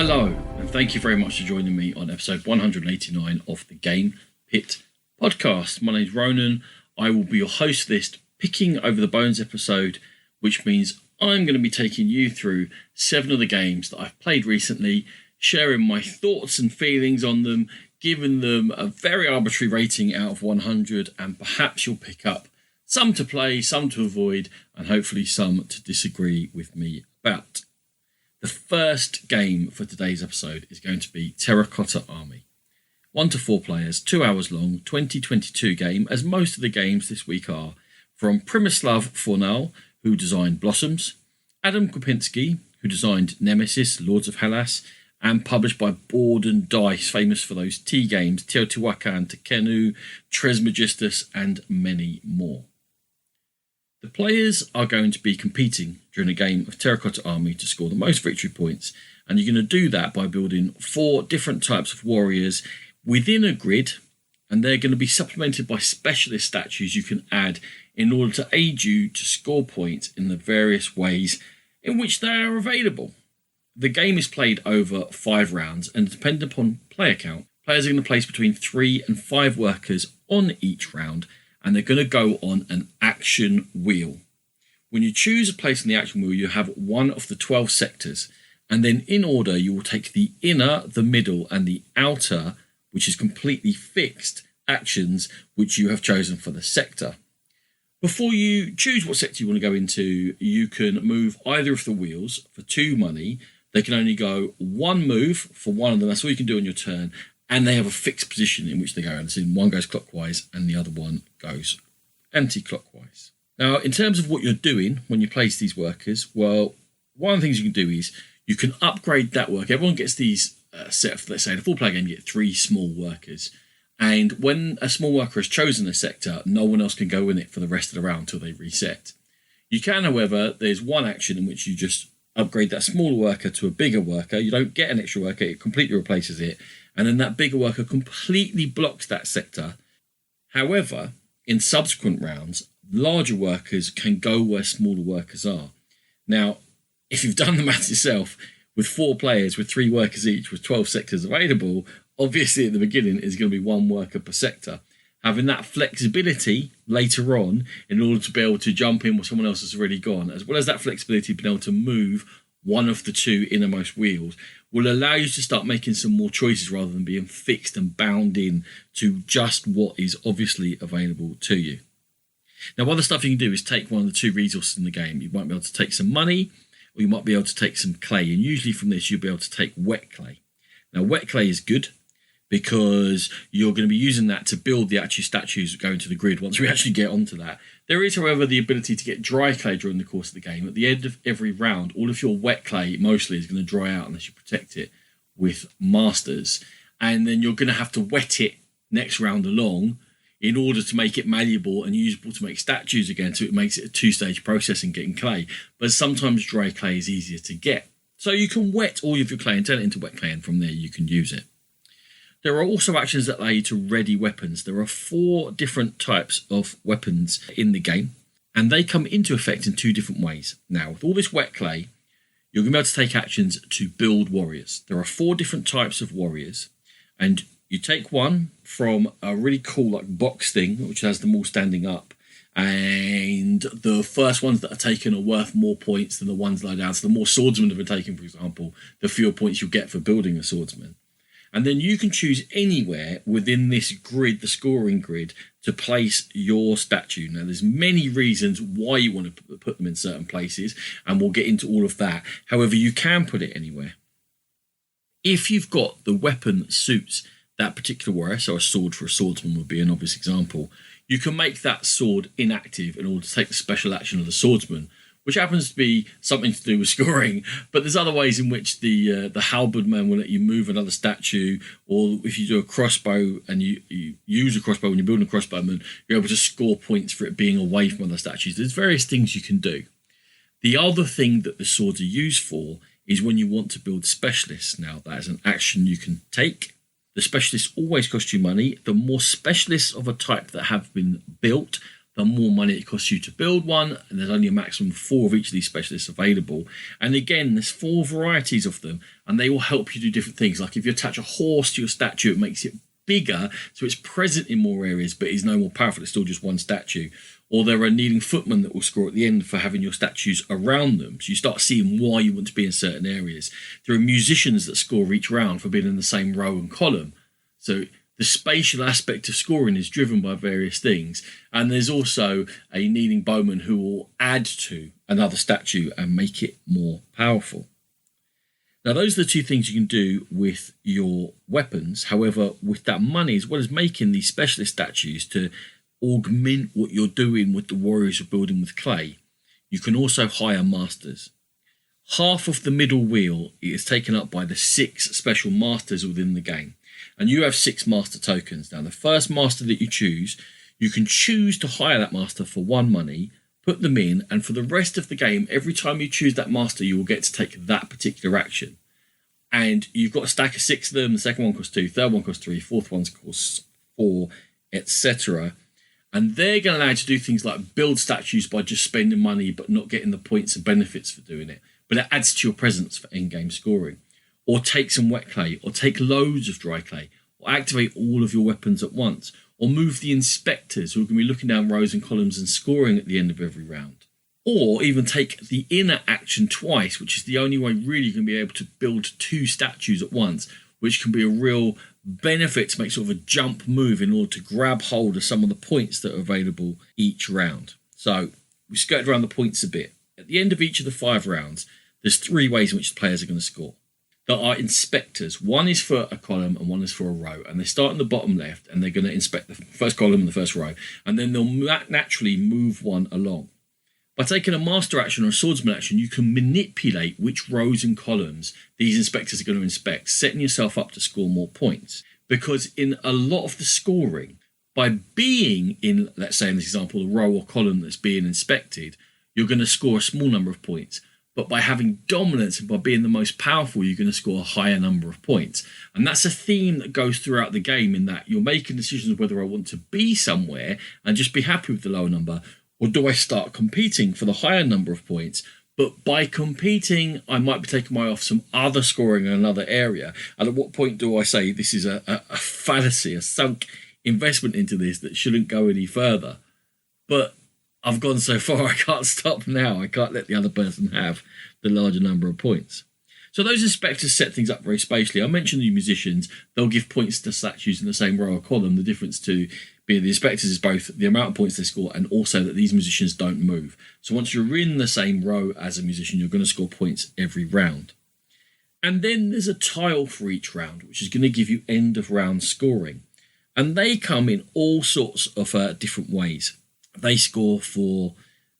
Hello, and thank you very much for joining me on episode 189 of the Game Pit podcast. My name is Ronan. I will be your host for this Picking Over the Bones episode, which means I'm going to be taking you through 7 of the games that I've played recently, sharing my thoughts and feelings on them, giving them a very arbitrary rating out of 100, and perhaps you'll pick up some to play, some to avoid, and hopefully some to disagree with me about. The first game for today's episode is going to be Terracotta Army. 1 to 4 players, 2 hours long, 2022 game, as most of the games this week are, from Przemysław Fornal, who designed Blossoms, Adam Kopinski, who designed Nemesis, Lords of Hellas, and published by Board and Dice, famous for those T games, Teotihuacan, Tekhenu, Trismegistus, and many more. The players are going to be competing during a game of Terracotta Army to score the most victory points, and you're going to do that by building 4 different types of warriors within a grid, and they're going to be supplemented by specialist statues you can add in order to aid you to score points in the various ways in which they are available. The game is played over 5 rounds, and depending upon player count, players are going to place between 3 and 5 workers on each round, and they're going to go on an action wheel. When you choose a place on the action wheel, you have one of the 12 sectors, and then in order you will take the inner, the middle, and the outer, which is completely fixed, actions which you have chosen for the sector. Before you choose what sector you want to go into, you can move either of the wheels for 2 money. They can only go 1 move for one of them. That's all you can do on your turn. And they have a fixed position in which they go. And so one goes clockwise and the other one goes anti-clockwise. Now, in terms of what you're doing when you place these workers, well, one of the things you can do is you can upgrade that worker. Everyone gets these set of, let's say, in a 4-player game, you get 3 small workers. And when a small worker has chosen a sector, no one else can go in it for the rest of the round until they reset. You can, however, there's one action in which you just upgrade that smaller worker to a bigger worker. You don't get an extra worker, it completely replaces it. And then that bigger worker completely blocks that sector. However, in subsequent rounds, larger workers can go where smaller workers are. Now, if you've done the maths yourself, with 4 players, with 3 workers each, with 12 sectors available, obviously at the beginning is going to be 1 worker per sector. Having that flexibility later on in order to be able to jump in where someone else has already gone, as well as that flexibility being able to move one of the 2 innermost wheels, will allow you to start making some more choices rather than being fixed and bound in to just what is obviously available to you. Now, other stuff you can do is take one of the 2 resources in the game. You might be able to take some money, or you might be able to take some clay. And usually from this, you'll be able to take wet clay. Now, wet clay is good because you're going to be using that to build the actual statues going to the grid once we actually get onto that. There is, however, the ability to get dry clay during the course of the game. At the end of every round, all of your wet clay mostly is going to dry out unless you protect it with masters. And then you're going to have to wet it next round along in order to make it malleable and usable to make statues again. So it makes it a 2-stage process in getting clay. But sometimes dry clay is easier to get. So you can wet all of your clay and turn it into wet clay, and from there you can use it. There are also actions that allow you to ready weapons. There are 4 different types of weapons in the game, and they come into effect in 2 different ways. Now, with all this wet clay, you're going to be able to take actions to build warriors. There are 4 different types of warriors, and you take one from a really cool box thing, which has them all standing up, and the first ones that are taken are worth more points than the ones laid down. So the more swordsmen have been taken, for example, the fewer points you'll get for building a swordsman. And then you can choose anywhere within this grid, the scoring grid, to place your statue. Now, there's many reasons why you want to put them in certain places, and we'll get into all of that. However, you can put it anywhere. If you've got the weapon that suits that particular warrior, so a sword for a swordsman would be an obvious example, you can make that sword inactive in order to take the special action of the swordsman, which happens to be something to do with scoring. But there's other ways in which the halberdman will let you move another statue, or if you do a crossbow and you use a crossbow when you're building a crossbowman, you're able to score points for it being away from other statues. There's various things you can do. The other thing that the swords are used for is when you want to build specialists. Now, that is an action you can take. The specialists always cost you money. The more specialists of a type that have been built, the more money it costs you to build one, and there's only a maximum of 4 of each of these specialists available. And again, there's 4 varieties of them, and they will help you do different things. Like if you attach a horse to your statue, it makes it bigger, so it's present in more areas, but is no more powerful. It's still just one statue. Or there are kneeling footmen that will score at the end for having your statues around them. So you start seeing why you want to be in certain areas. There are musicians that score each round for being in the same row and column. So the spatial aspect of scoring is driven by various things. And there's also a kneeling bowman who will add to another statue and make it more powerful. Now, those are the 2 things you can do with your weapons. However, with that money, as well as making these specialist statues to augment what you're doing with the warriors you're building with clay, you can also hire masters. Half of the middle wheel is taken up by the 6 special masters within the game. And you have 6 master tokens. Now, the first master that you can choose to hire that master for 1 money, put them in, and for the rest of the game, every time you choose that master, you will get to take that particular action. And you've got a stack of 6 of them. The second one costs 2, third one costs 3, fourth one costs 4, etc. And they're going to allow you to do things like build statues by just spending money but not getting the points and benefits for doing it. But it adds to your presence for in-game scoring. Or take some wet clay, or take loads of dry clay, or activate all of your weapons at once, or move the inspectors who are going to be looking down rows and columns and scoring at the end of every round. Or even take the inner action twice, which is the only way really you're going to be able to build 2 statues at once, which can be a real benefit to make sort of a jump move in order to grab hold of some of the points that are available each round. So we skirted around the points a bit. At the end of each of the 5 rounds, there's 3 ways in which the players are going to score. There are inspectors. One is for a column and one is for a row. And they start in the bottom left and they're going to inspect the first column and the first row. And then they'll naturally move one along. By taking a master action or a swordsman action, you can manipulate which rows and columns these inspectors are going to inspect, setting yourself up to score more points. Because in a lot of the scoring, by being in, let's say in this example, a row or column that's being inspected, you're going to score a small number of points. But by having dominance and by being the most powerful, you're going to score a higher number of points. And that's a theme that goes throughout the game, in that you're making decisions whether I want to be somewhere and just be happy with the lower number, or do I start competing for the higher number of points? But by competing, I might be taking my eye off some other scoring in another area. And at what point do I say this is a fallacy, a sunk investment into this that shouldn't go any further? But I've gone so far, I can't stop now. I can't let the other person have the larger number of points. So those inspectors set things up very spatially. I mentioned the musicians. They'll give points to statues in the same row or column. The difference to being the inspectors is both the amount of points they score and also that these musicians don't move. So once you're in the same row as a musician, you're going to score points every round. And then there's a tile for each round, which is going to give you end of round scoring. And they come in all sorts of different ways. They score for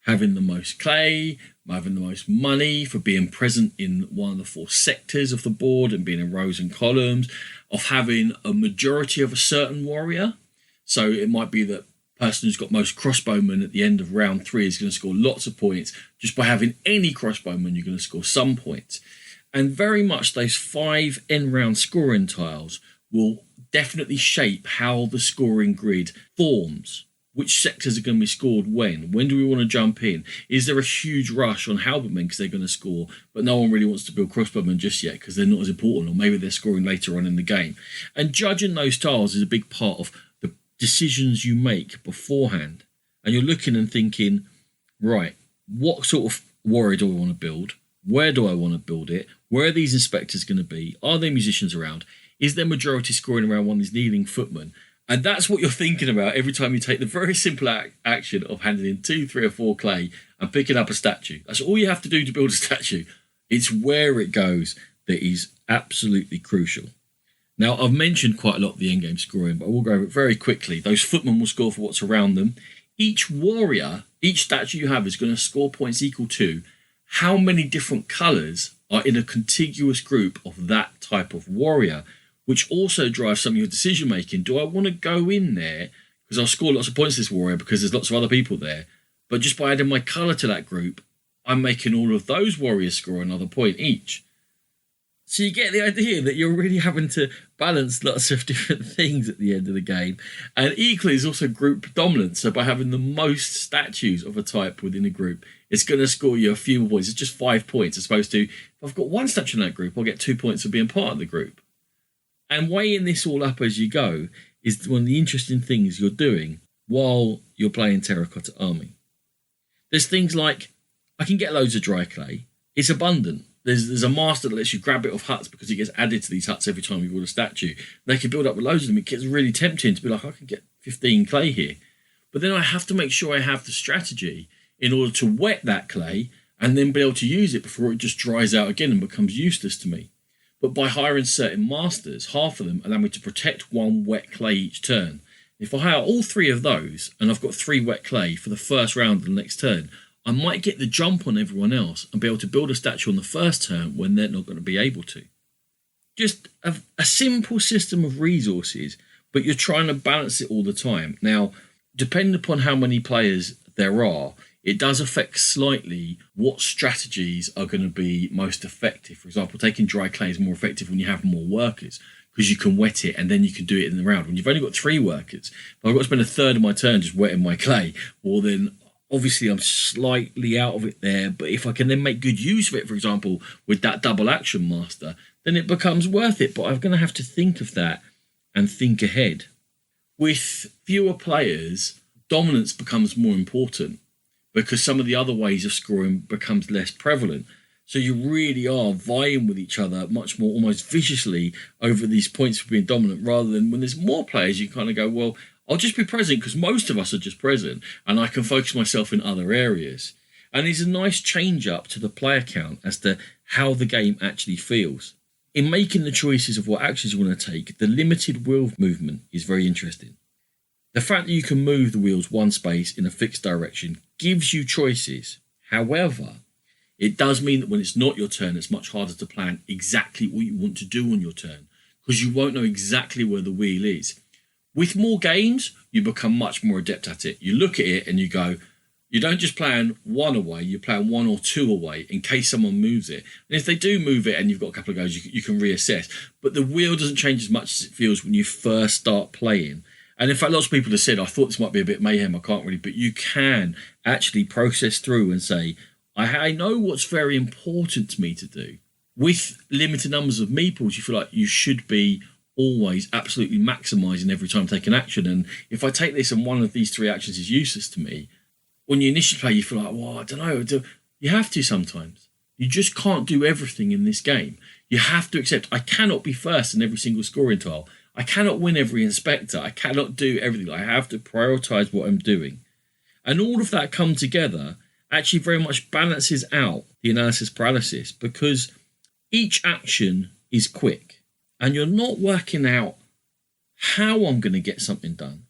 having the most clay, having the most money, for being present in one of the 4 sectors of the board and being in rows and columns, of having a majority of a certain warrior. So it might be that person who's got most crossbowmen at the end of round 3 is going to score lots of points. Just by having any crossbowmen, you're going to score some points. And very much those 5 end round scoring tiles will definitely shape how the scoring grid forms. Which sectors are going to be scored when? When do we want to jump in? Is there a huge rush on halbertmen because they're going to score, but no one really wants to build crossbowmen just yet because they're not as important, or maybe they're scoring later on in the game? And judging those tiles is a big part of the decisions you make beforehand. And you're looking and thinking, right, what sort of warrior do I want to build? Where do I want to build it? Where are these inspectors going to be? Are there musicians around? Is there majority scoring around one of these kneeling footmen? And that's what you're thinking about every time you take the very simple action of handing in 2, 3 or 4 clay and picking up a statue. That's all you have to do to build a statue. It's where it goes that is absolutely crucial. Now, I've mentioned quite a lot of the endgame scoring, but I will go over it very quickly. Those footmen will score for what's around them. Each warrior, each statue you have is going to score points equal to how many different colours are in a contiguous group of that type of warrior, which also drives some of your decision making. Do I want to go in there because I'll score lots of points to this warrior because there's lots of other people there? But just by adding my colour to that group, I'm making all of those warriors score another point each. So you get the idea that you're really having to balance lots of different things at the end of the game. And equally is also group dominance. So by having the most statues of a type within a group, it's going to score you a few more points. It's just 5 points as opposed to, if I've got one statue in that group, I'll get 2 points for being part of the group. And weighing this all up as you go is one of the interesting things you're doing while you're playing Terracotta Army. There's things like, I can get loads of dry clay. It's abundant. There's a master that lets you grab it off huts because it gets added to these huts every time you build a statue. They can build up with loads of them. It gets really tempting to be like, I can get 15 clay here. But then I have to make sure I have the strategy in order to wet that clay and then be able to use it before it just dries out again and becomes useless to me. But by hiring certain masters, half of them allow me to protect one wet clay each turn. If I hire all 3 of those and I've got 3 wet clay for the first round of the next turn, I might get the jump on everyone else and be able to build a statue on the first turn when they're not going to be able to. Just a simple system of resources, but you're trying to balance it all the time. Now, depending upon how many players there are, it does affect slightly what strategies are going to be most effective. For example, taking dry clay is more effective when you have more workers because you can wet it and then you can do it in the round. When you've only got 3 workers, if I've got to spend a third of my turn just wetting my clay, well then obviously I'm slightly out of it there. But if I can then make good use of it, for example, with that double action master, then it becomes worth it. But I'm going to have to think of that and think ahead. With fewer players, dominance becomes more important, because some of the other ways of scoring becomes less prevalent. So you really are vying with each other much more almost viciously over these points for being dominant, rather than when there's more players, you kind of go, well, I'll just be present because most of us are just present and I can focus myself in other areas. And it's a nice change up to the player count as to how the game actually feels. In making the choices of what actions you want to take, the limited wheel movement is very interesting. The fact that you can move the wheels one space in a fixed direction gives you choices. However, it does mean that when it's not your turn, it's much harder to plan exactly what you want to do on your turn because you won't know exactly where the wheel is. With more games, you become much more adept at it. You look at it and you go, you don't just plan one away, you plan 1 or 2 away in case someone moves it. And if they do move it and you've got a couple of goes, you can reassess. But the wheel doesn't change as much as it feels when you first start playing. And in fact, lots of people have said, I thought this might be a bit mayhem, I can't really, but you can actually process through and say, I know what's very important to me to do. With limited numbers of meeples, you feel like you should be always absolutely maximising every time taking action. And if I take this and one of these 3 actions is useless to me, when you initially play, you feel like, well, I don't know. You have to sometimes. You just can't do everything in this game. You have to accept, I cannot be first in every single scoring tile. I cannot win every inspector. I cannot do everything. I have to prioritise what I'm doing. And all of that come together actually very much balances out the analysis paralysis, because each action is quick and you're not working out how I'm going to get something done.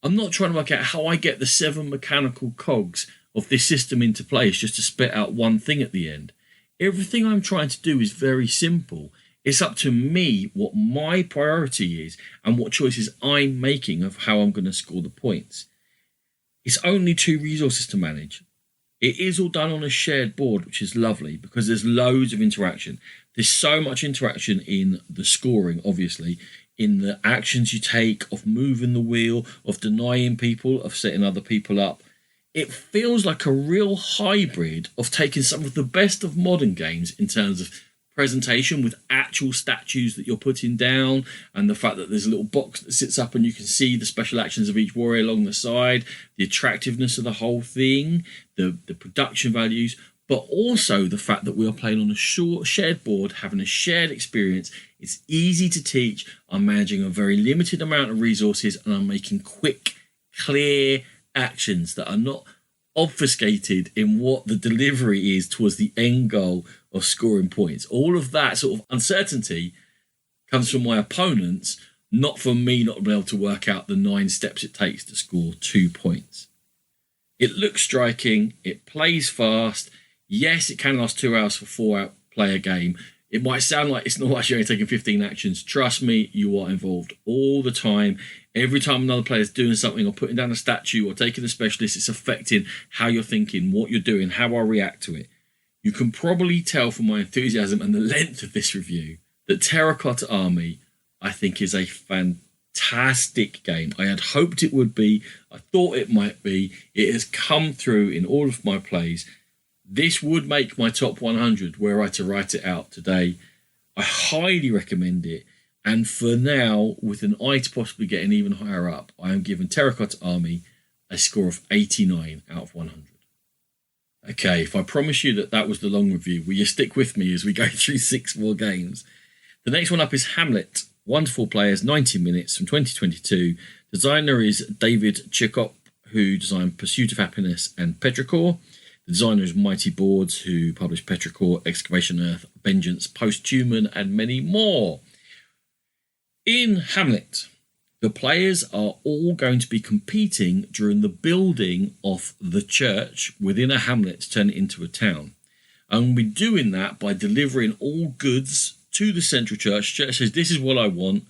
I'm not trying to work out how I get the 7 mechanical cogs of this system into place just to spit out one thing at the end. Everything I'm trying to do is very simple. It's up to me what my priority is and what choices I'm making of how I'm going to score the points. It's only 2 resources to manage. It is all done on a shared board, which is lovely because there's loads of interaction. There's so much interaction in the scoring, obviously, in the actions you take, of moving the wheel, of denying people, of setting other people up. It feels like a real hybrid of taking some of the best of modern games in terms of presentation with actual statues that you're putting down, and the fact that there's a little box that sits up and you can see the special actions of each warrior along the side, the attractiveness of the whole thing, the production values, but also the fact that we are playing on a shared board, having a shared experience. It's easy to teach. I'm managing a very limited amount of resources and I'm making quick, clear actions that are not obfuscated in what the delivery is towards the end goal of scoring points. All of that sort of uncertainty comes from my opponents, not from me not being able to work out the 9 steps it takes to score 2 points. It looks striking. It plays fast. Yes, it can last 2 hours for 4-player game. It might sound like it's not actually only taking 15 actions. Trust me, you are involved all the time. Every time another player is doing something or putting down a statue or taking a specialist, it's affecting how you're thinking, what you're doing, how I react to it. You can probably tell from my enthusiasm and the length of this review that Terracotta Army, I think, is a fantastic game. I had hoped it would be. I thought it might be. It has come through in all of my plays. This would make my top 100 were I to write it out today. I highly recommend it. And for now, with an eye to possibly getting even higher up, I am giving Terracotta Army a score of 89 out of 100. Okay, if I promise you that was the long review, will you stick with me as we go through 6 more games? The next one up is Hamlet. Wonderful players, 90 minutes from 2022. Designer is David Chikop, who designed Pursuit of Happiness and Petrichor. The designer is Mighty Boards, who published Petrichor, Excavation Earth, Vengeance, Post-Human, and many more. In Hamlet, the players are all going to be competing during the building of the church within a hamlet to turn it into a town. And we're doing that by delivering all goods to the central church. The church says, this is what I want.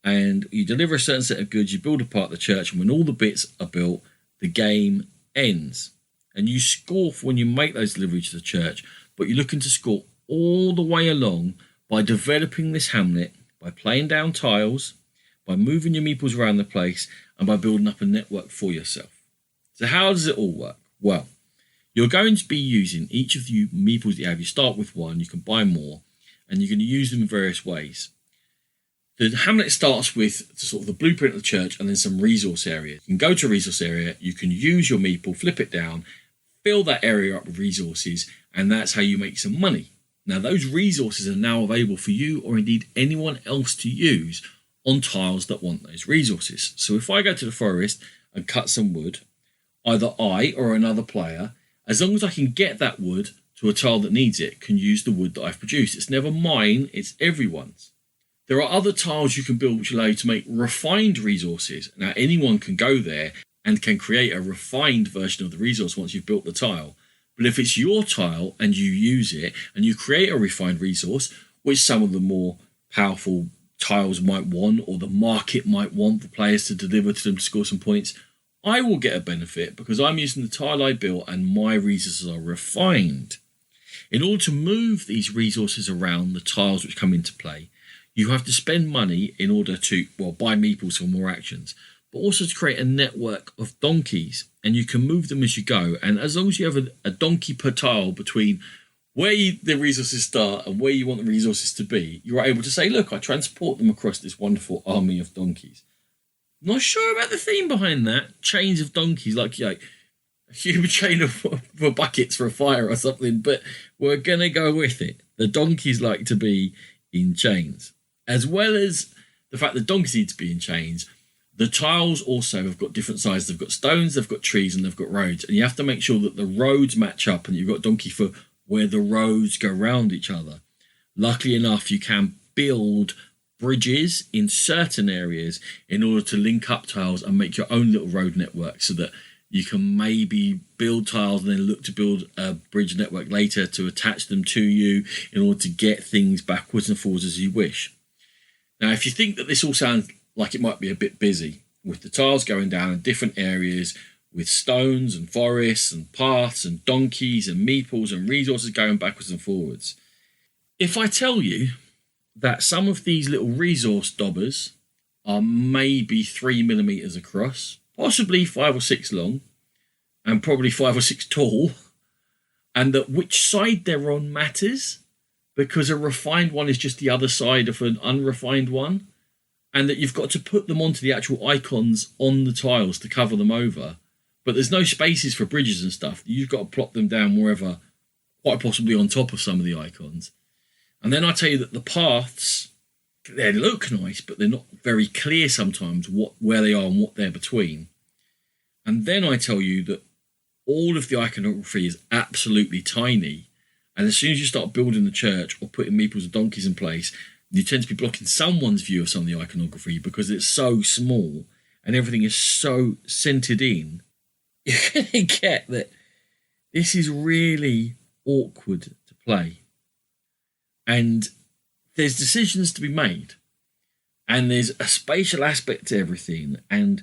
And you deliver a certain set of goods, you build a part of the church, and when all the bits are built, the game ends. And you score for when you make those deliveries to the church, but you're looking to score all the way along by developing this hamlet, by playing down tiles, by moving your meeples around the place, and by building up a network for yourself. So how does it all work? Well, you're going to be using each of the meeples that you have. You start with one, you can buy more, and you're going to use them in various ways. The hamlet starts with sort of the blueprint of the church and then some resource areas. You can go to a resource area, you can use your meeple, flip it down, fill that area up with resources, and that's how you make some money. Now, those resources are now available for you or indeed anyone else to use on tiles that want those resources. So if I go to the forest and cut some wood, either I or another player, as long as I can get that wood to a tile that needs it, can use the wood that I've produced. It's never mine, it's everyone's. There are other tiles you can build which allow you to make refined resources. Now, anyone can go there and can create a refined version of the resource once you've built the tile. But if it's your tile and you use it and you create a refined resource, which some of the more powerful tiles might want or the market might want for players to deliver to them to score some points, I will get a benefit because I'm using the tile I built and my resources are refined. In order to move these resources around the tiles which come into play, you have to spend money in order to, buy meeples for more actions, but also to create a network of donkeys, and you can move them as you go. And as long as you have a donkey per tile between where the resources start and where you want the resources to be, you're able to say, look, I transport them across this wonderful army of donkeys. Not sure about the theme behind that. Chains of donkeys, like a human chain of buckets for a fire or something, but we're going to go with it. The donkeys like to be in chains. As well as the fact that donkeys need to be in chains, the tiles also have got different sizes. They've got stones, they've got trees, and they've got roads. And you have to make sure that the roads match up and you've got donkey for where the roads go round each other. Luckily enough, you can build bridges in certain areas in order to link up tiles and make your own little road network so that you can maybe build tiles and then look to build a bridge network later to attach them to you in order to get things backwards and forwards as you wish. Now, if you think that this all sounds like it might be a bit busy, with the tiles going down in different areas, with stones and forests and paths and donkeys and meeples and resources going backwards and forwards. If I tell you that some of these little resource dobbers are maybe 3 millimeters across, possibly 5 or 6 long, and probably 5 or 6 tall, and that which side they're on matters, because a refined one is just the other side of an unrefined one, and that you've got to put them onto the actual icons on the tiles to cover them over. But there's no spaces for bridges and stuff. You've got to plop them down wherever, quite possibly on top of some of the icons. And then I tell you that the paths, they look nice, but they're not very clear sometimes where they are and what they're between. And then I tell you that all of the iconography is absolutely tiny. And as soon as you start building the church or putting meeples and donkeys in place, you tend to be blocking someone's view of some of the iconography because it's so small and everything is so centered in. You're going to get that this is really awkward to play. And there's decisions to be made. And there's a spatial aspect to everything. And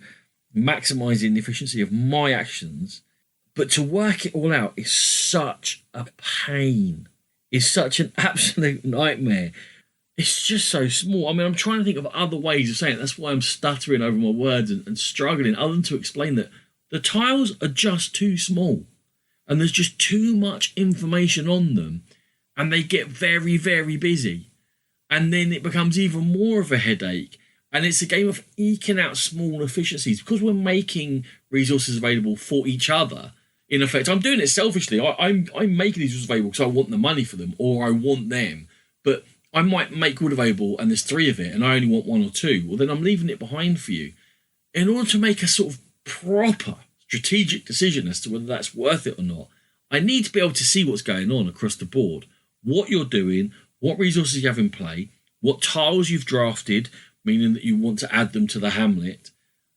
maximising the efficiency of my actions But to work it all out is such a pain. It's such an absolute nightmare. It's just so small. I mean, I'm trying to think of other ways of saying it. That's why I'm stuttering over my words and struggling, other than to explain that the tiles are just too small and there's just too much information on them, and they get very, very busy. And then it becomes even more of a headache. And it's a game of eking out small efficiencies because we're making resources available for each other. In effect, I'm doing it selfishly. I'm making these resources available because I want the money for them, or I want them. But I might make wood available and there's 3 of it and I only want 1 or 2. Well, then I'm leaving it behind for you. In order to make a sort of proper strategic decision as to whether that's worth it or not, I need to be able to see what's going on across the board. What you're doing, what resources you have in play, what tiles you've drafted, meaning that you want to add them to the Hamlet,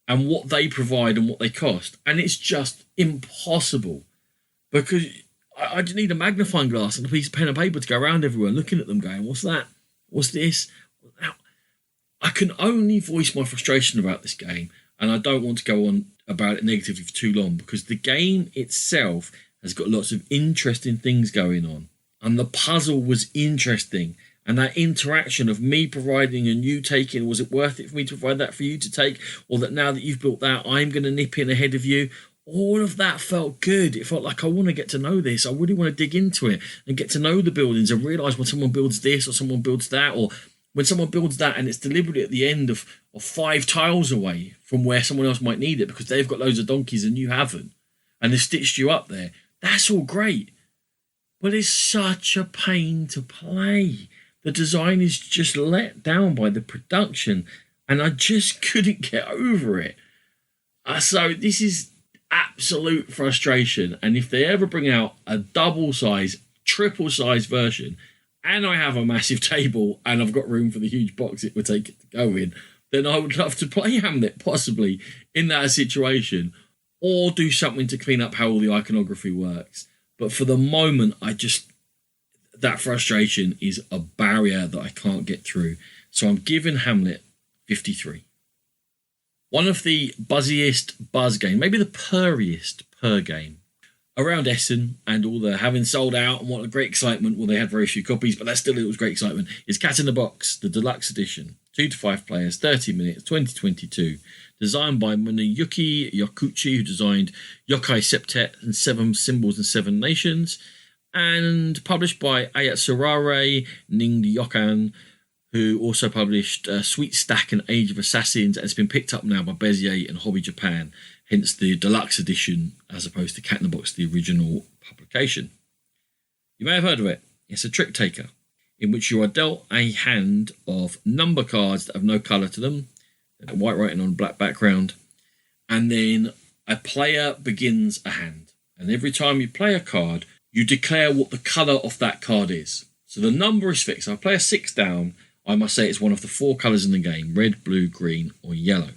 and what they provide and what they cost. And it's just impossible because I just need a magnifying glass and a piece of pen and paper to go around everywhere looking at them going, what's that? What's this? Now, I can only voice my frustration about this game, and I don't want to go on about it negatively for too long because the game itself has got lots of interesting things going on. And the puzzle was interesting. And that interaction of me providing and you taking, was it worth it for me to provide that for you to take? Or that now that you've built that, I'm going to nip in ahead of you. All of that felt good. It felt like I want to get to know this. I really want to dig into it and get to know the buildings and realise when someone builds this or someone builds that, or when someone builds that and it's deliberately at the end of 5 tiles away from where someone else might need it because they've got loads of donkeys and you haven't, and they've stitched you up there. That's all great. But it's such a pain to play. The design is just let down by the production, and I just couldn't get over it. So this is absolute frustration. And if they ever bring out a double size, triple size version, and I have a massive table and I've got room for the huge box it would take it to go in, then I would love to play Hamlet possibly in that situation, or do something to clean up how all the iconography works. But for the moment, that frustration is a barrier that I can't get through. So I'm giving Hamlet 53. One of the buzziest buzz game, maybe the purriest purr game around Essen, and all the having sold out and what a great excitement. Well, they had very few copies, but it was great excitement. Is Cat in the Box, the deluxe edition. 2 to 5 players, 30 minutes, 2022. Designed by Muneyuki Yakuchi, who designed Yokai Septet and 7 Symbols and 7 Nations. And published by Ayatsurare Ningyokan, who also published Sweet Stack and Age of Assassins, and it's been picked up now by Bezier and Hobby Japan, hence the deluxe edition as opposed to Cat in the Box, the original publication. You may have heard of it. It's a trick taker, in which you are dealt a hand of number cards that have no colour to them, white writing on black background, and then a player begins a hand. And every time you play a card, you declare what the colour of that card is. So the number is fixed. I play a 6 down. I must say it's one of the 4 colours in the game: red, blue, green, or yellow.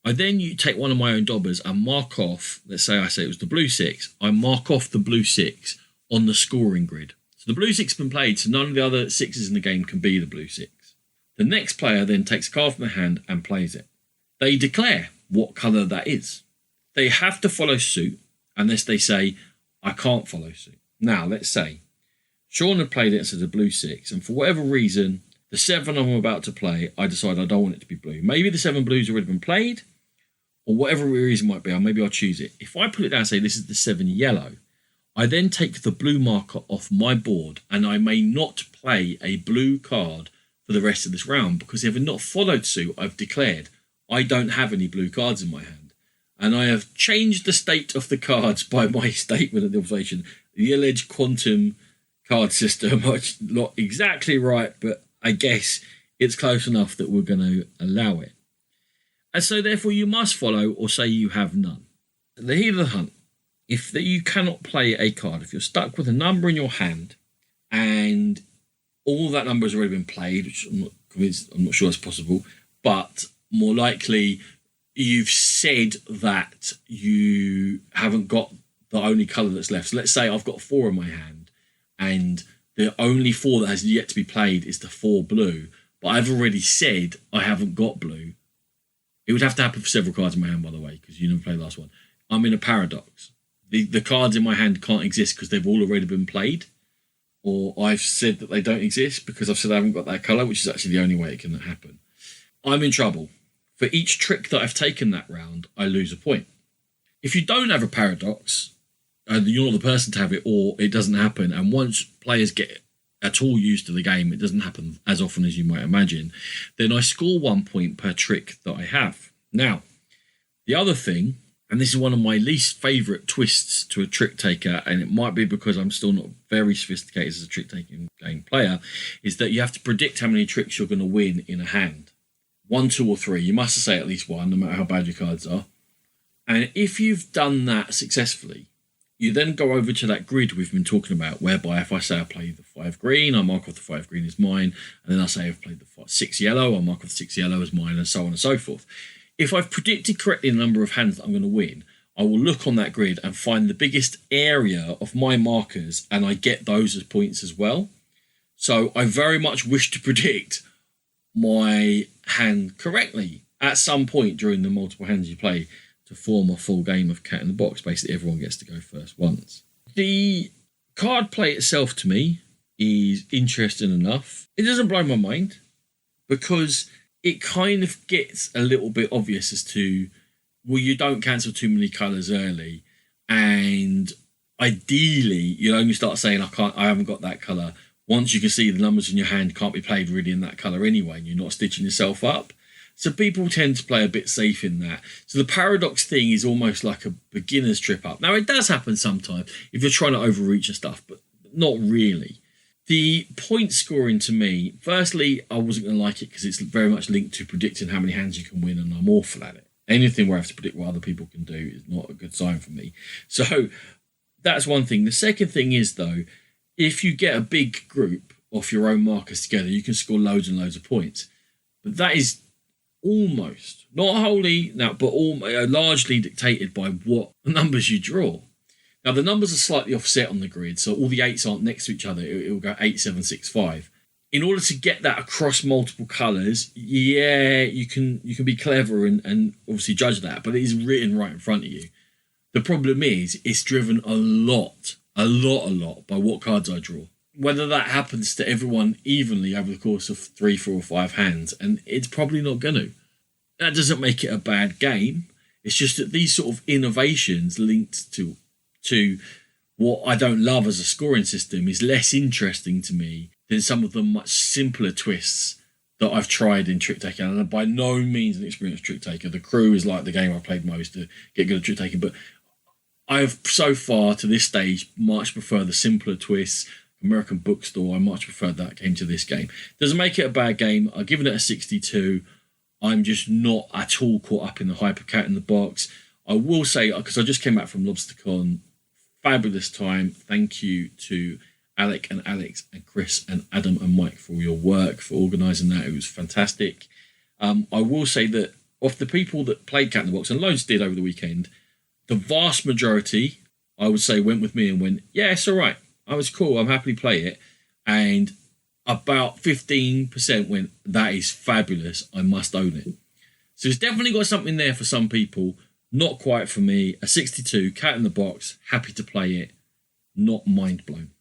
I then take one of my own daubers and mark off, let's say it was the blue 6. I mark off the blue 6 on the scoring grid. So the blue 6 has been played, so none of the other 6s in the game can be the blue 6. The next player then takes a card from their hand and plays it. They declare what colour that is. They have to follow suit unless they say, I can't follow suit. Now, let's say Sean had played it as a blue 6, and for whatever reason, the 7 I'm about to play, I decide I don't want it to be blue. Maybe the 7 blues already been played, or whatever reason might be, or maybe I'll choose it. If I put it down and say this is the 7 yellow, I then take the blue marker off my board, and I may not play a blue card for the rest of this round, because if I've not followed suit, I've declared I don't have any blue cards in my hand. And I have changed the state of the cards by my statement of the observation. The alleged quantum card system, which is not exactly right, but I guess it's close enough that we're going to allow it. And so therefore you must follow or say you have none. The heat of the hunt. If you cannot play a card, if you're stuck with a number in your hand and all that number has already been played, which I'm not sure it's possible, but more likely you've said that you haven't got the only colour that's left. So let's say I've got 4 in my hand and the only 4 that has yet to be played is the 4 blue, but I've already said I haven't got blue. It would have to happen for several cards in my hand, by the way, because you never played the last one. I'm in a paradox. the cards in my hand can't exist because they've all already been played, or I've said that they don't exist because I've said I haven't got that colour, which is actually the only way it can happen. I'm in trouble. For each trick that I've taken that round, I lose a point. If you don't have a paradox, you're not the person to have it, or it doesn't happen, and once players get at all used to the game, it doesn't happen as often as you might imagine, then I score 1 point per trick that I have. Now, the other thing, and this is one of my least favourite twists to a trick taker, and it might be because I'm still not very sophisticated as a trick taking game player, is that you have to predict how many tricks you're going to win in a hand. 1, 2, or 3. You must say at least one, no matter how bad your cards are. And if you've done that successfully, you then go over to that grid we've been talking about, whereby if I say I play the 5 green, I mark off the 5 green as mine, and then I say I've played the 6 yellow, I mark off the 6 yellow as mine, and so on and so forth. If I've predicted correctly the number of hands that I'm going to win, I will look on that grid and find the biggest area of my markers, and I get those as points as well. So I very much wish to predict my hand correctly at some point during the multiple hands you play to form a full game of cat in the box. Basically, everyone gets to go first once. The card play itself, to me, is interesting enough. It doesn't blow my mind because it kind of gets a little bit obvious as to, well, you don't cancel too many colours early, and ideally you'll only start saying I haven't got that colour once you can see the numbers in your hand can't be played really in that colour anyway, and you're not stitching yourself up. So people tend to play a bit safe in that. So the paradox thing is almost like a beginner's trip up. Now, it does happen sometimes if you're trying to overreach and stuff, but not really. The point scoring, to me, firstly, I wasn't going to like it because it's very much linked to predicting how many hands you can win, and I'm awful at it. Anything where I have to predict what other people can do is not a good sign for me. So that's one thing. The second thing is, though, if you get a big group of your own markers together, you can score loads and loads of points. But that is almost, not wholly, but largely dictated by what numbers you draw. Now, the numbers are slightly offset on the grid, so all the 8s aren't next to each other. It will go 8, 7, 6, 5. In order to get that across multiple colours, yeah, you can be clever and obviously judge that, but it is written right in front of you. The problem is it's driven a lot by what cards I draw. Whether that happens to everyone evenly over the course of 3, 4, or 5 hands, and it's probably not going to. That doesn't make it a bad game. It's just that these sort of innovations linked to what I don't love as a scoring system is less interesting to me than some of the much simpler twists that I've tried in trick taking. And I'm by no means an experienced trick taker. The Crew is like the game I played most to get good at trick taking, but I've so far to this stage much prefer the simpler twists. American Bookstore, I much prefer that game to this game. Doesn't make it a bad game. I've given it a 62. I'm just not at all caught up in the hype of Cat in the Box. I will say, because I just came back from LobsterCon, fabulous time. Thank you to Alec and Alex and Chris and Adam and Mike for all your work, for organising that. It was fantastic. I will say that of the people that played Cat in the Box, and loads did over the weekend, the vast majority, I would say, went with me and went, yeah, it's all right. I was cool. I'm happy to play it. And about 15% went, that is fabulous. I must own it. So it's definitely got something there for some people. Not quite for me. A 62, Cat in the Box, happy to play it. Not mind blown.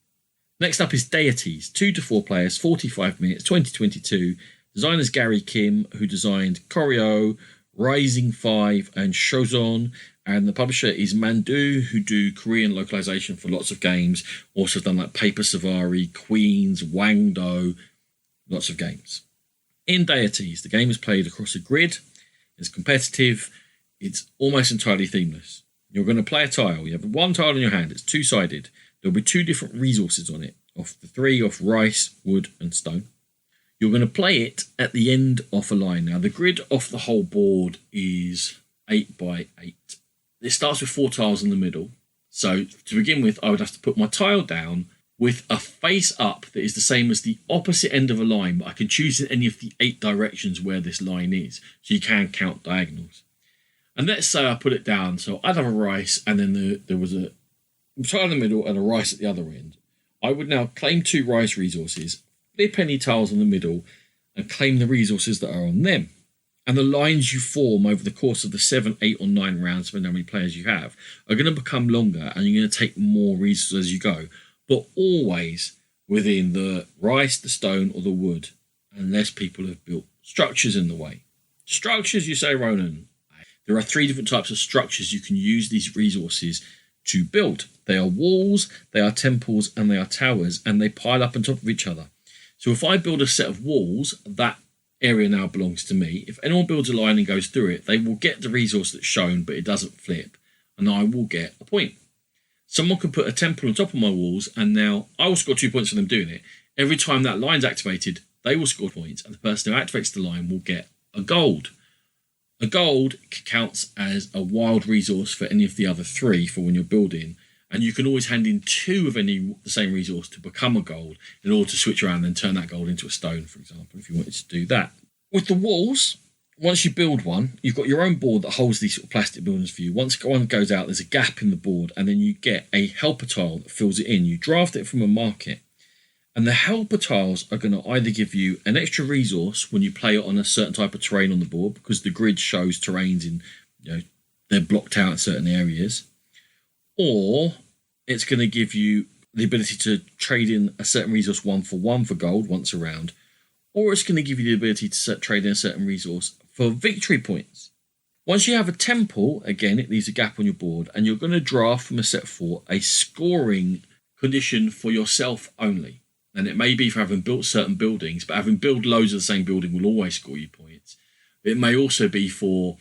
Next up is Deities. 2 to 4 players, 45 minutes, 2022. Designers Gary Kim, who designed Choreo, Rising 5 and Shozon. And the publisher is Mandu, who do Korean localization for lots of games. Also done like Paper Safari, Queens, Wangdo, lots of games. In Deities, the game is played across a grid. It's competitive. It's almost entirely themeless. You're going to play a tile. You have one tile in your hand. It's two-sided. There'll be 2 different resources on it. Of the 3 of rice, wood and stone. You're going to play it at the end of a line. Now, the grid off the whole board is 8 by 8. It starts with 4 tiles in the middle. So to begin with, I would have to put my tile down with a face up that is the same as the opposite end of a line, but I can choose in any of the 8 directions where this line is. So you can count diagonals. And let's say I put it down. So I'd have a rice, and then there was a tile in the middle and a rice at the other end. I would now claim 2 rice resources, flip any tiles in the middle, and claim the resources that are on them. And the lines you form over the course of the 7, 8 or 9 rounds, depending on how many players you have, are going to become longer and you're going to take more resources as you go. But always within the rice, the stone or the wood, unless people have built structures in the way. Structures, you say, Ronan? There are 3 different types of structures you can use these resources to build. They are walls, they are temples, and they are towers, and they pile up on top of each other. So if I build a set of walls, that area now belongs to me. If anyone builds a line and goes through it, they will get the resource that's shown, but it doesn't flip, and I will get a point. Someone can put a temple on top of my walls, and now I will score 2 points for them doing it. Every time that line's activated, they will score points, and the person who activates the line will get a gold. A gold counts as a wild resource for any of the other 3 for when you're building, and you can always hand in 2 of the same resource to become a gold in order to switch around and turn that gold into a stone, for example, if you wanted to do that. With the walls, once you build one, you've got your own board that holds these sort of plastic buildings for you. Once one goes out, there's a gap in the board, and then you get a helper tile that fills it in. You draft it from a market. And the helper tiles are going to either give you an extra resource when you play it on a certain type of terrain on the board, because the grid shows terrains in, they're blocked out in certain areas, or it's going to give you the ability to trade in a certain resource 1 for 1 for gold once a round, or it's going to give you the ability to trade in a certain resource for victory points. Once you have a temple, again, it leaves a gap on your board, and you're going to draft from a set 4 a scoring condition for yourself only. And it may be for having built certain buildings, but having built loads of the same building will always score you points. It may also be for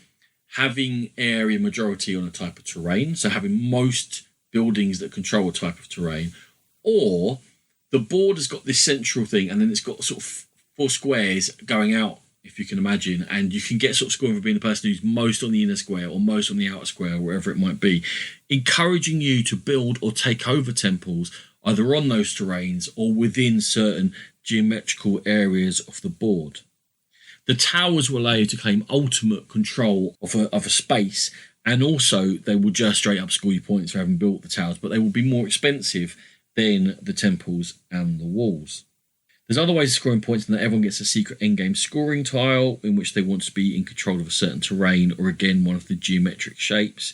having area majority on a type of terrain, so having most buildings that control a type of terrain, or the board has got this central thing, and then it's got sort of 4 squares going out, if you can imagine, and you can get sort of scoring for being the person who's most on the inner square or most on the outer square, or wherever it might be, encouraging you to build or take over temples either on those terrains or within certain geometrical areas of the board. The towers will allow you to claim ultimate control of a space, and also they will just straight up score you points for having built the towers, but they will be more expensive than the temples and the walls. There's other ways of scoring points, and that everyone gets a secret endgame scoring tile in which they want to be in control of a certain terrain, or again one of the geometric shapes.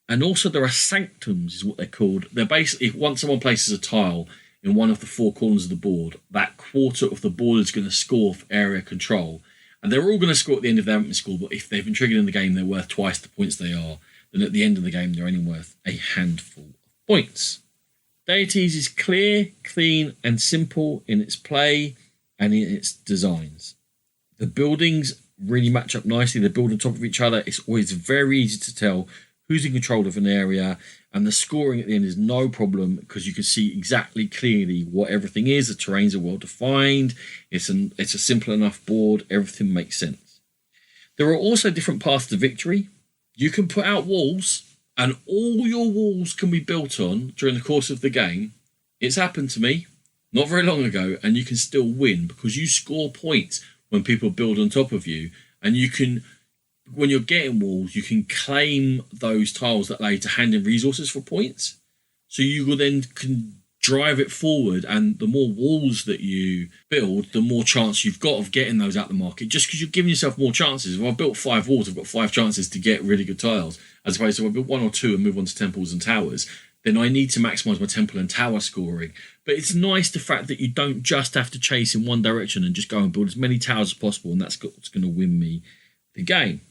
And also there are sanctums, is what they're called. They're basically, once someone places a tile in one of the 4 corners of the board, that quarter of the board is going to score for area control. And they're all going to score at the end if they haven't been scored, but if they've been triggered in the game, they're worth twice the points they are. Then at the end of the game, they're only worth a handful of points. Deities is clear, clean, and simple in its play and in its designs. The buildings really match up nicely. They build on top of each other. It's always very easy to tell who's in control of an area, and the scoring at the end is no problem because you can see exactly clearly what everything is. The terrains are well defined. It's a simple enough board. Everything makes sense. There are also different paths to victory. You can put out walls, and all your walls can be built on during the course of the game. It's happened to me not very long ago, and you can still win because you score points when people build on top of you, and you can, when you're getting walls, you can claim those tiles that allow you to hand in resources for points. So you will then can drive it forward, and the more walls that you build, the more chance you've got of getting those out the market, just because you're giving yourself more chances. If I've built 5 walls, I've got 5 chances to get really good tiles, as opposed to if I build 1 or 2 and move on to temples and towers, then I need to maximise my temple and tower scoring. But it's nice the fact that you don't just have to chase in one direction and just go and build as many towers as possible, and that's what's going to win me the game.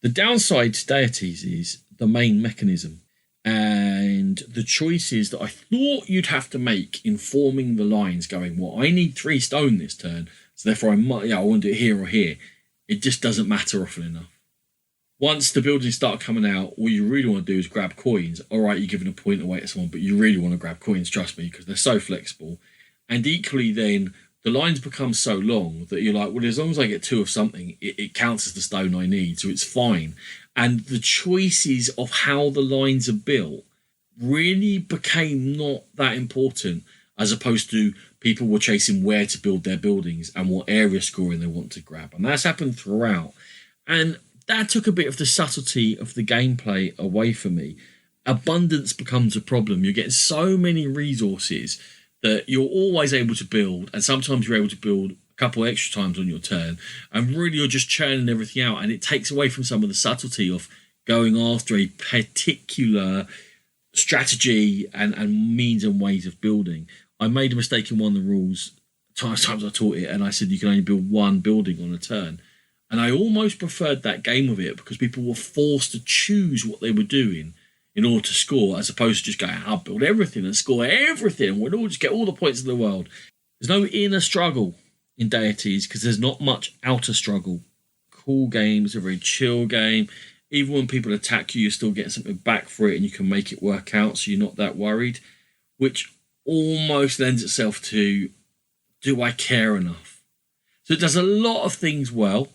The downside to Deities is the main mechanism and the choices that I thought you'd have to make in forming the lines, going, well, I need 3 stone this turn, so therefore I want to do it here or here. It just doesn't matter often enough. Once the buildings start coming out, all you really want to do is grab coins. All right, you're giving a point away to someone, but you really want to grab coins, trust me, because they're so flexible. And equally then, the lines become so long that you're like, well, as long as I get 2 of something, it counts as the stone I need, so it's fine. And the choices of how the lines are built really became not that important, as opposed to people were chasing where to build their buildings and what area scoring they want to grab. And that's happened throughout. And that took a bit of the subtlety of the gameplay away from me. Abundance becomes a problem. You get so many resources that you're always able to build, and sometimes you're able to build a couple extra times on your turn, and really you're just churning everything out, and it takes away from some of the subtlety of going after a particular strategy and means and ways of building. I made a mistake in one of the rules times I taught it, and I said you can only build one building on a turn. And I almost preferred that game of it because people were forced to choose what they were doing in order to score, as opposed to just going, I'll build everything and score everything, and we'll all just get all the points in the world. There's no inner struggle in Deities because there's not much outer struggle. Cool game, it's a very chill game. Even when people attack you, you're still getting something back for it, and you can make it work out, so you're not that worried, which almost lends itself to, do I care enough? So it does a lot of things well.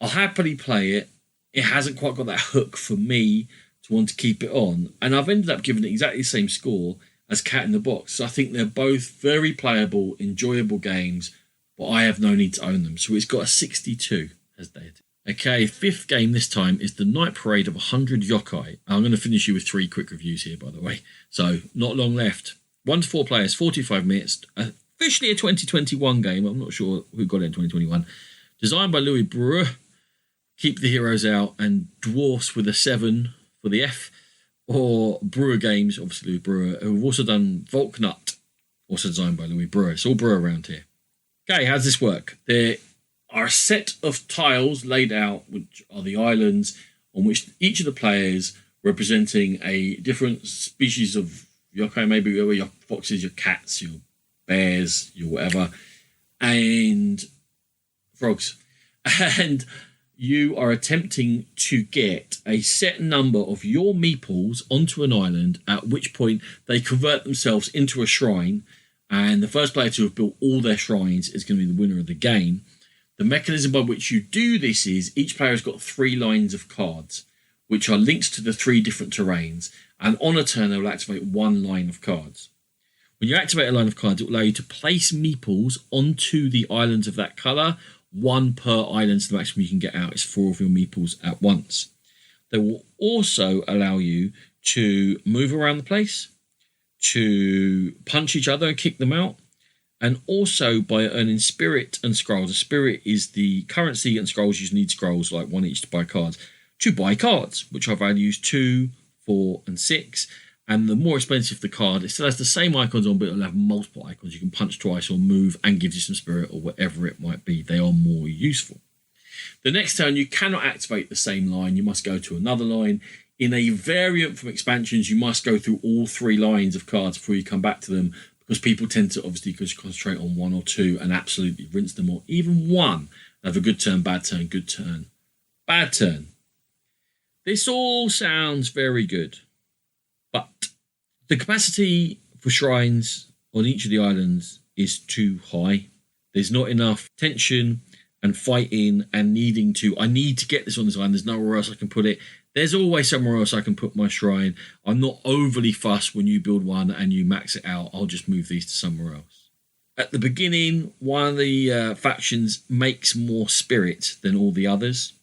I'll happily play it. It hasn't quite got that hook for me to want to keep it on. And I've ended up giving it exactly the same score as Cat in the Box. So I think they're both very playable, enjoyable games, but I have no need to own them. So it's got a 62 as Deity. Okay, fifth game this time is the Night Parade of 100 Yokai. I'm going to finish you with 3 quick reviews here, by the way. So not long left. 1 to 4 players, 45 minutes. Officially a 2021 game. I'm not sure who got it in 2021. Designed by Louis Breuer. Keep the Heroes Out and Dwarfs with a 7 for the F, or Breuer Games, obviously Louis Breuer, who have also done Volknut, also designed by Louis Breuer. It's all Breuer around here. Okay, how does this work? There are a set of tiles laid out, which are the islands, on which each of the players representing a different species of yokai, maybe your foxes, your cats, your bears, your whatever, and frogs. And you are attempting to get a set number of your meeples onto an island, at which point they convert themselves into a shrine, and the first player to have built all their shrines is going to be the winner of the game. The mechanism by which you do this is each player has got 3 lines of cards, which are linked to the 3 different terrains, and on a turn they will activate 1 line of cards. When you activate a line of cards, it will allow you to place meeples onto the islands of that colour, 1 per island, so the maximum you can get out is 4 of your meeples at once. They will also allow you to move around the place, to punch each other and kick them out, and also by earning spirit and scrolls. A spirit is the currency, and scrolls, you need scrolls, like 1 each to buy cards, which are values 2, 4, and 6. And the more expensive the card, it still has the same icons on, but it'll have multiple icons. You can punch twice or move and gives you some spirit or whatever it might be. They are more useful. The next turn, you cannot activate the same line. You must go to another line. In a variant from expansions, you must go through all 3 lines of cards before you come back to them, because people tend to obviously concentrate on 1 or 2 and absolutely rinse them, or even 1. Have a good turn, bad turn, good turn, bad turn. This all sounds very good. But the capacity for shrines on each of the islands is too high. There's not enough tension and fighting and needing to, I need to get this on this island, there's nowhere else I can put it. There's always somewhere else I can put my shrine. I'm not overly fussed when you build one and you max it out. I'll just move these to somewhere else. At the beginning, one of the factions makes more spirit than all the others,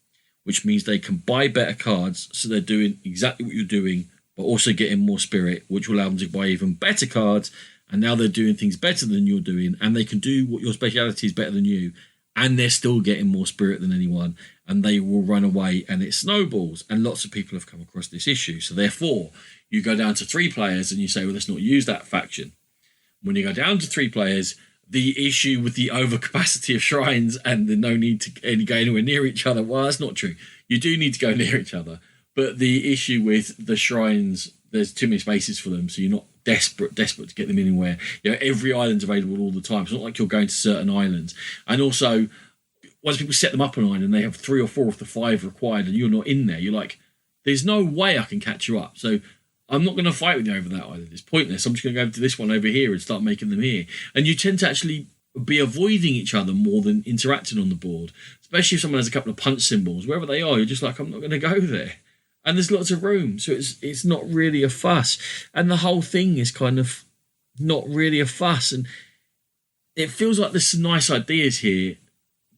which means they can buy better cards, so they're doing exactly what you're doing, but also getting more spirit, which will allow them to buy even better cards. And now they're doing things better than you're doing, and they can do what your speciality is better than you, and they're still getting more spirit than anyone, and they will run away, and it snowballs. And lots of people have come across this issue. So therefore, you go down to 3 players and you say, well, let's not use that faction. When you go down to 3 players, the issue with the overcapacity of shrines and the no need to go anywhere near each other, well, that's not true. You do need to go near each other. But the issue with the shrines, there's too many spaces for them, so you're not desperate to get them anywhere. You know, every island's available all the time. It's not like you're going to certain islands. And also, once people set them up on an island, they have 3 or 4 of the 5 required, and you're not in there. You're like, there's no way I can catch you up. So I'm not going to fight with you over that island. It's pointless. I'm just going to go to this one over here and start making them here. And you tend to actually be avoiding each other more than interacting on the board, especially if someone has a couple of punch symbols. Wherever they are, you're just like, I'm not going to go there. And there's lots of room, so it's not really a fuss. And the whole thing is kind of not really a fuss. And it feels like there's some nice ideas here,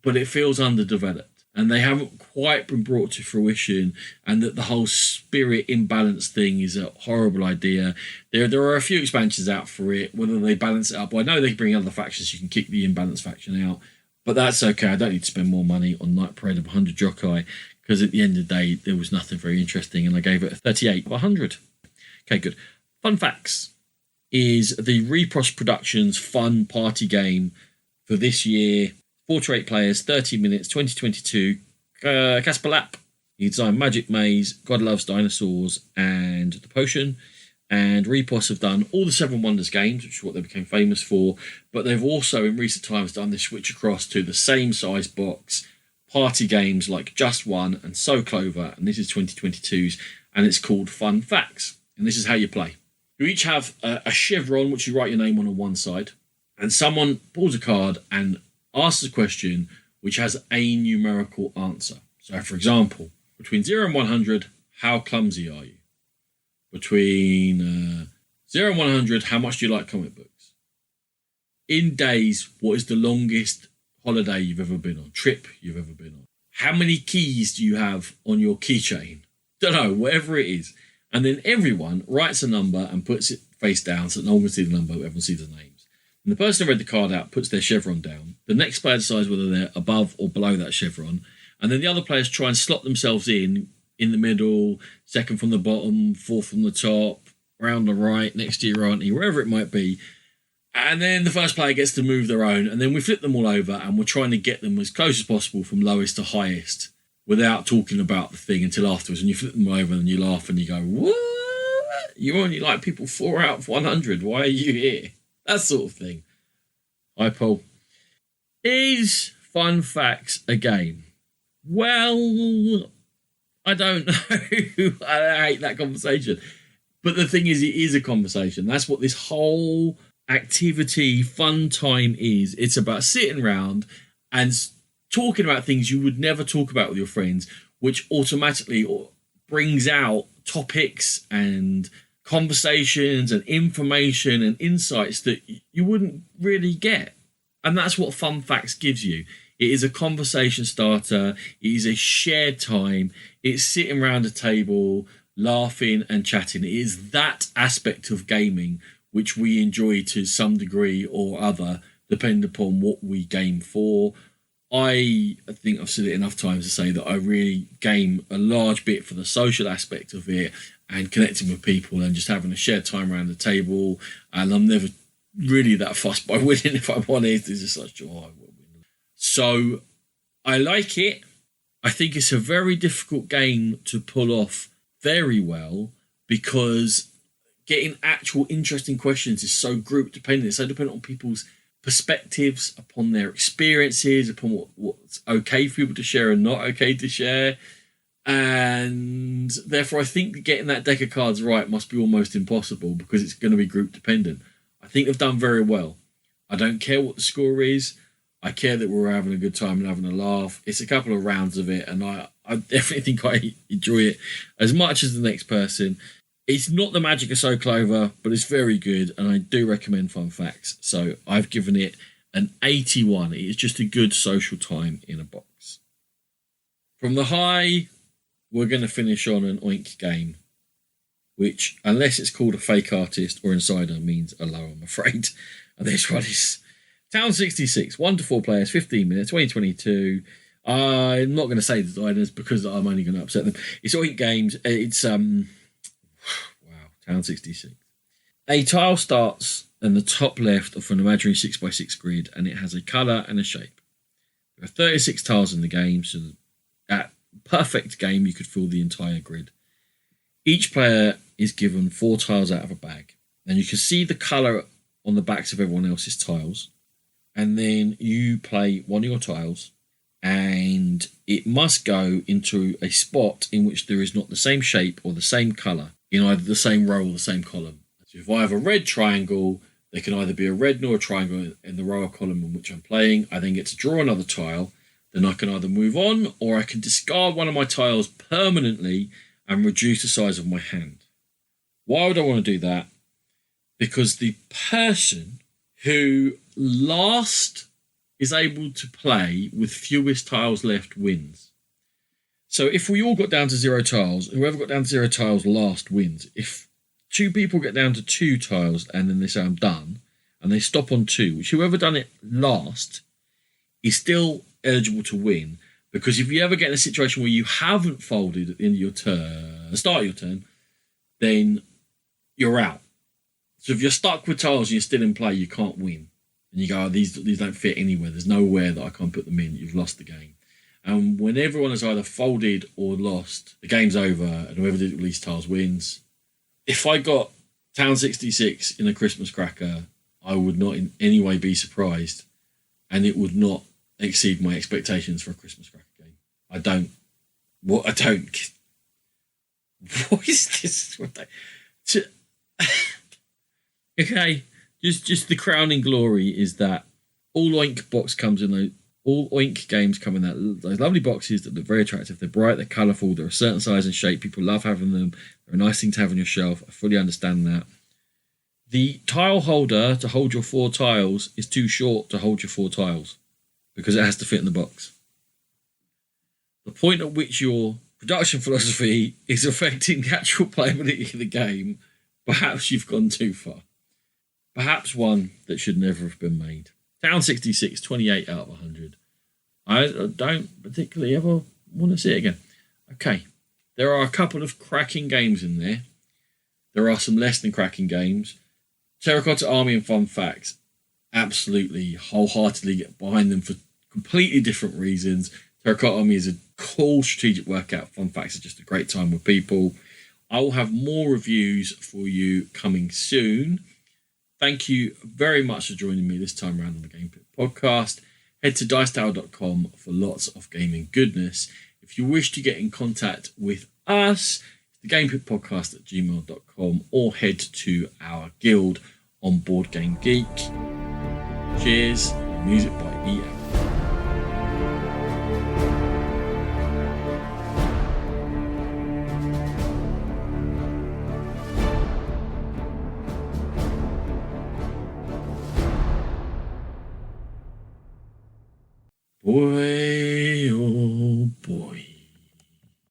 but it feels underdeveloped. And they haven't quite been brought to fruition. And that the whole spirit imbalance thing is a horrible idea. There are a few expansions out for it. Whether they balance it up, well, I know they can bring other factions. You can kick the imbalance faction out. But that's okay. I don't need to spend more money on Night Parade of 100 Yokai, because at the end of the day, there was nothing very interesting, and I gave it a 38 of 100. Okay, good. Fun Facts is the Repros Productions fun party game for this year. 4 to 8 players, 30 minutes, 2022. Casper Lapp. He designed Magic Maze, God Loves Dinosaurs, and The Potion. And Repos have done all the Seven Wonders games, which is what they became famous for. But they've also, in recent times, done this switch across to the same size box party games like Just One and So Clover. And this is 2022's, and it's called Fun Facts. And this is how you play. You each have a chevron, which you write your name on one side. And someone pulls a card and asks a question which has a numerical answer. So, for example, between 0 and 100, how clumsy are you? Between 0 and 100, how much do you like comic books? In days, what is the longest holiday you've ever been on? Trip you've ever been on? How many keys do you have on your keychain? Don't know, whatever it is. And then everyone writes a number and puts it face down so that no one can see the number, everyone sees the names. And the person who read the card out puts their chevron down. The next player decides whether they're above or below that chevron. And then the other players try and slot themselves in the middle, second from the bottom, fourth from the top, around the right, next to your auntie, wherever it might be. And then the first player gets to move their own. And then we flip them all over and we're trying to get them as close as possible from lowest to highest without talking about the thing until afterwards. And you flip them over and you laugh and you go, what? You only like people 4 out of 100. Why are you here? That sort of thing. Hi, Paul. Is Fun Facts a game? Well, I don't know. I hate that conversation. But the thing is, it is a conversation. That's what this whole activity, fun time is. It's about sitting around and talking about things you would never talk about with your friends, which automatically brings out topics and conversations and information and insights that you wouldn't really get. And that's what Fun Facts gives you. It is a conversation starter. It is a shared time. It's sitting around a table, laughing and chatting. It is that aspect of gaming which we enjoy to some degree or other, depending upon what we game for. I think I've said it enough times to say that I really game a large bit for the social aspect of it and connecting with people and just having a shared time around the table. And I'm never really that fussed by winning if I'm honest. It's just such, I will win. So I like it. I think it's a very difficult game to pull off very well because getting actual interesting questions is so group dependent. It's so dependent on people's perspectives, upon their experiences, upon what's okay for people to share and not okay to share. And therefore, I think that getting that deck of cards right must be almost impossible because it's going to be group dependent. I think they've done very well. I don't care what the score is. I care that we're having a good time and having a laugh. It's a couple of rounds of it, and I definitely think I enjoy it as much as the next person. It's not the magic of So Clover, but it's very good, and I do recommend Fun Facts. So I've given it an 81. It is just a good social time in a box. From the high, we're going to finish on an Oink game, which, unless it's called a fake artist or insider, means a low, I'm afraid. And this one is Town 66, 1 to 4 players, 15 minutes, 2022. I'm not going to say the designers because I'm only going to upset them. It's Oink Games. It's wow, Town 66. A tile starts in the top left of an imaginary 6x6 grid, and it has a colour and a shape. There are 36 tiles in the game, so that perfect game you could fill the entire grid. Each player is given 4 tiles out of a bag, and you can see the colour on the backs of everyone else's tiles. And then you play one of your tiles, and it must go into a spot in which there is not the same shape or the same colour in either the same row or the same column. So if I have a red triangle, there can either be a red nor a triangle in the row or column in which I'm playing. I then get to draw another tile. Then I can either move on or I can discard one of my tiles permanently and reduce the size of my hand. Why would I want to do that? Because the person who last is able to play with fewest tiles left wins. So if we all got down to 0 tiles, whoever got down to 0 tiles last wins. If 2 people get down to 2 tiles and then they say I'm done, and they stop on 2, which whoever done it last is still eligible to win, because if you ever get in a situation where you haven't folded at the end of your turn, start of your turn, then you're out. So if you're stuck with tiles and you're still in play, you can't win. And you go, oh, these don't fit anywhere. There's nowhere that I can't put them in. You've lost the game. And when everyone has either folded or lost, the game's over, and whoever did release tiles wins. If I got Town 66 in a Christmas cracker, I would not in any way be surprised, and it would not exceed my expectations for a Christmas cracker game. I don't. What is this? Okay, just the crowning glory is that all Oink box comes in those. All Oink games come in those lovely boxes that look very attractive. They're bright, they're colourful, they're a certain size and shape. People love having them. They're a nice thing to have on your shelf. I fully understand that. The tile holder to hold your 4 tiles is too short to hold your 4 tiles because it has to fit in the box. The point at which your production philosophy is affecting the actual playability of the game, perhaps you've gone too far. Perhaps one that should never have been made. Town 66, 28 out of 100. I don't particularly ever want to see it again. Okay, there are a couple of cracking games in there. There are some less than cracking games. Terracotta Army and Fun Facts, absolutely, wholeheartedly get behind them for completely different reasons. Terracotta Army is a cool strategic workout. Fun Facts is just a great time with people. I will have more reviews for you coming soon. Thank you very much for joining me this time around on the Game Pit podcast. Head to dicetower.com for lots of gaming goodness. If you wish to get in contact with us, it's the Game Pit podcast at gmail.com, or head to our guild on Board Game Geek. Cheers. Music by EM. Boy.